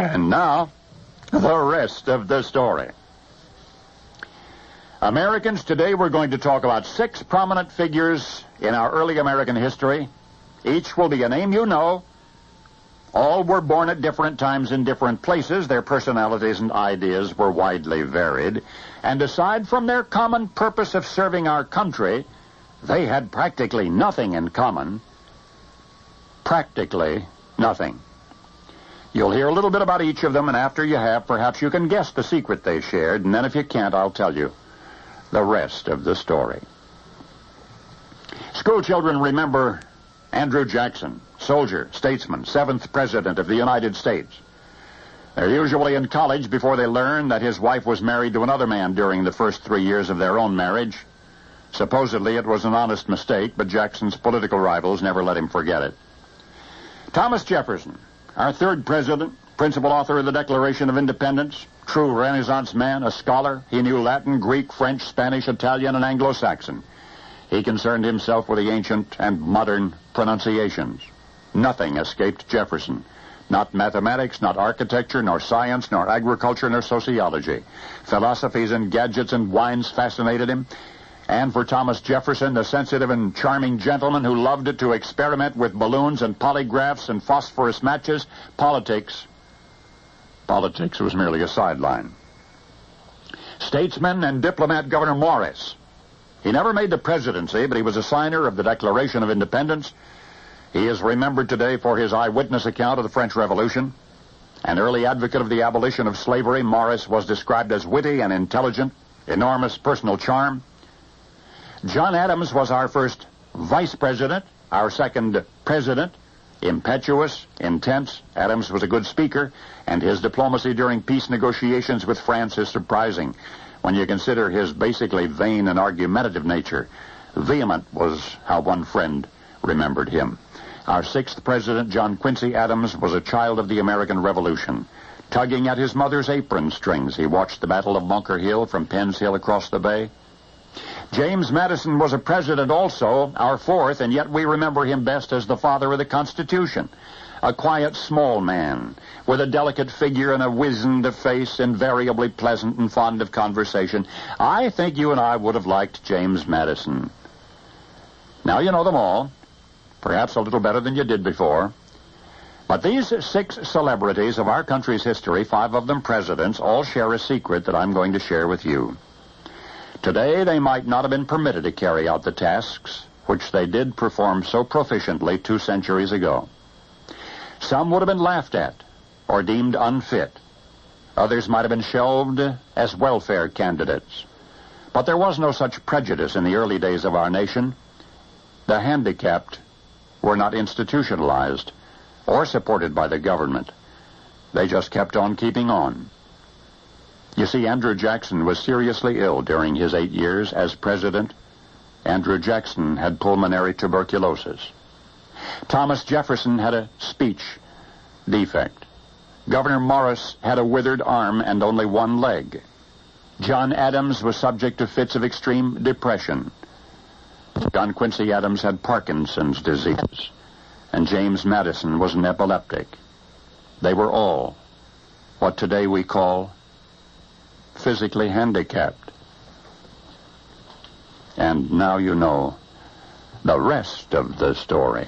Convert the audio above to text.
And now, the rest of the story. Americans, today we're going to talk about 6 prominent figures in our early American history. Each will be a name you know. All were born at different times in different places. Their personalities and ideas were widely varied. And aside from their common purpose of serving our country, they had practically nothing in common. Practically nothing. You'll hear a little bit about each of them, and after you have, perhaps you can guess the secret they shared, and then if you can't, I'll tell you the rest of the story. School children remember Andrew Jackson, soldier, statesman, 7th President of the United States. They're usually in college before they learn that his wife was married to another man during the first 3 years of their own marriage. Supposedly it was an honest mistake, but Jackson's political rivals never let him forget it. Thomas Jefferson, our 3rd president, principal author of the Declaration of Independence, true Renaissance man, a scholar. He knew Latin, Greek, French, Spanish, Italian, and Anglo-Saxon. He concerned himself with the ancient and modern pronunciations. Nothing escaped Jefferson. Not mathematics, not architecture, nor science, nor agriculture, nor sociology. Philosophies and gadgets and wines fascinated him. And for Thomas Jefferson, the sensitive and charming gentleman who loved it to experiment with balloons and polygraphs and phosphorus matches, politics was merely a sideline. Statesman and diplomat Governor Morris. He never made the presidency, but he was a signer of the Declaration of Independence. He is remembered today for his eyewitness account of the French Revolution. An early advocate of the abolition of slavery, Morris was described as witty and intelligent, enormous personal charm. John Adams was our first vice president, our 2nd president. Impetuous, intense, Adams was a good speaker, and his diplomacy during peace negotiations with France is surprising when you consider his basically vain and argumentative nature. Vehement was how one friend remembered him. Our 6th president, John Quincy Adams, was a child of the American Revolution. Tugging at his mother's apron strings, he watched the Battle of Bunker Hill from Penn's Hill across the bay. James Madison was a president also, our 4th, and yet we remember him best as the father of the Constitution. A quiet, small man, with a delicate figure and a wizened face, invariably pleasant and fond of conversation. I think you and I would have liked James Madison. Now you know them all, perhaps a little better than you did before. But these 6 celebrities of our country's history, 5 of them presidents, all share a secret that I'm going to share with you. Today, they might not have been permitted to carry out the tasks which they did perform so proficiently 2 centuries ago. Some would have been laughed at or deemed unfit. Others might have been shelved as welfare candidates. But there was no such prejudice in the early days of our nation. The handicapped were not institutionalized or supported by the government. They just kept on keeping on. You see, Andrew Jackson was seriously ill during his 8 years as president. Andrew Jackson had pulmonary tuberculosis. Thomas Jefferson had a speech defect. Governor Morris had a withered arm and only one leg. John Adams was subject to fits of extreme depression. John Quincy Adams had Parkinson's disease. And James Madison was an epileptic. They were all what today we call physically handicapped. And now you know the rest of the story.